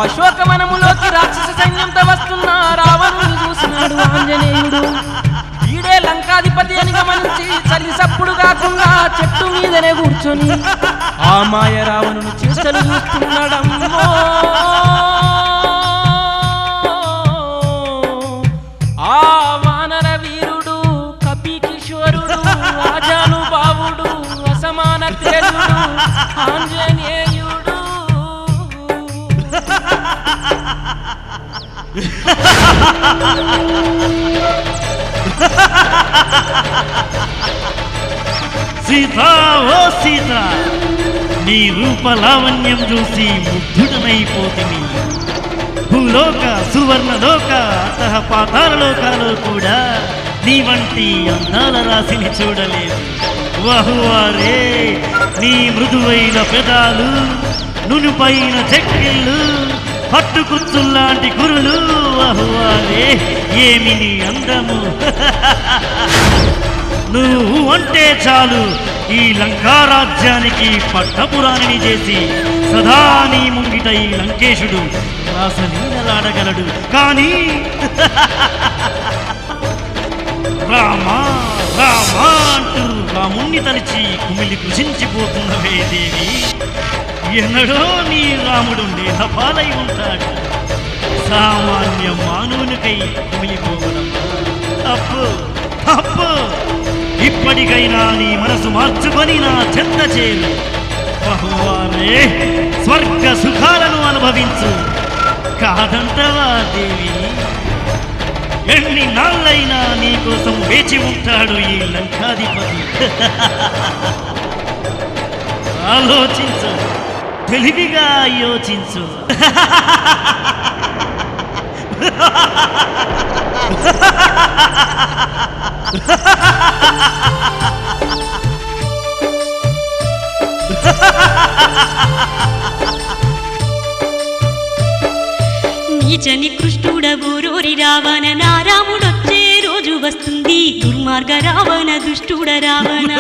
అశోకవనములోకి రాక్షస సైన్యంతో వస్తున్న రావణుని చూసినాడు ఆంజనేయుడు. ఈడే లంకాధిపతి అని గమనించి చలి సప్పుడు కాకుండా చెట్టు మీదనే కూర్చొని ఆ మాయ రావణుని చేష్టలు చూస్తున్నాడమ్మో. ఆ వానర వీరుడు కపి కిషోరుడు రాజానుభావుడు అసమాన తేజుడు ఆంజనేయుడు. సీతా ఓ సీత, నీ రూప లావణ్యం చూసి ముగ్ధుడనైపోతిని. భూలోక సువర్ణలోక అంతః పాతాళ లోకాలో కూడా నీ వంటి అందాల రాశిని చూడలేదు. వహువారే, నీ మృదువైన పెదాలు, నునుపైన చెక్కిళ్ళు, పట్టుకుచ్చుల్లాంటి కురులు, వహువారే ఏమి నీ అందము. నువ్వు అంటే చాలు ఈ లంకారాజ్యానికి పట్టపురాణిని చేసి సదా నీ ముంగిట ఈ లంకేశుడు రాసలీలలాడగలడు. కానీ రామా రామా అంటూ రాముణ్ణి తలిచి కుమిలి కృషించిపోతున్నవే దేవి. ఎన్నడో నీ రాముడు నేహపాలై ఉంటాడు. సామాన్య మానవునికై కుమిలిపోవడం తప్పు తప్పు. ఇప్పటికైనా నీ మనసు మార్చుకొని నా చెంత చేరు. బహువారే, స్వర్గ సుఖాలను అనుభవించు. కాదంటవా దేవి? ఎన్ని నాళ్ళైనా నీ కోసం వేచి ఉంటాడు ఈ లంకాధిపతి. ఆలోచించు, తెలివిగా యోచించు. నీచని కృష్ణుడబోరోరి రావణ, నా రాముడొచ్చే రోజు వస్తుంది. దుర్మార్గ రావణ, దుష్టుడ రావణ.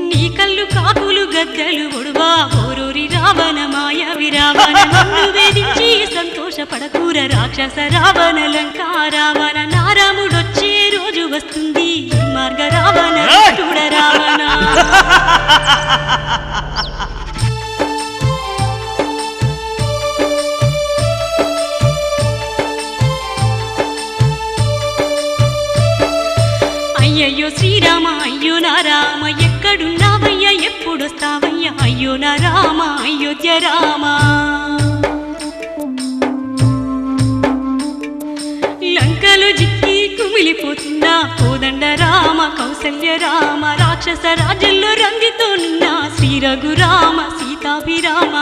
నీ కళ్ళు కాకులు గద్దలు ఒడువా ఓరోరి రావణ, మాయవి రావణ. నన్ను వేధించి సంతోషపడకూర రాక్షస రావణ, లంకా రావణ. నా రాముడొచ్చే రోజు వస్తుంది. దుర్మార్గ రావణ, దుష్టుడ రావణ. అయ్యయ్యో శ్రీరామ, అయ్యో నా రామ, ఎక్కడున్నావయ్యా, ఎప్పుడొస్తావయ్యా? అయ్యో నా రామ, అయోధ్య రామ. లంకలో జిక్కి కుమిలిపోతున్నా కోదండ రామ, కౌసల్య రామ. రాక్షస రాజ్యంలో రంగితోనున్న శ్రీ రఘురామ, సీతాభిరామ.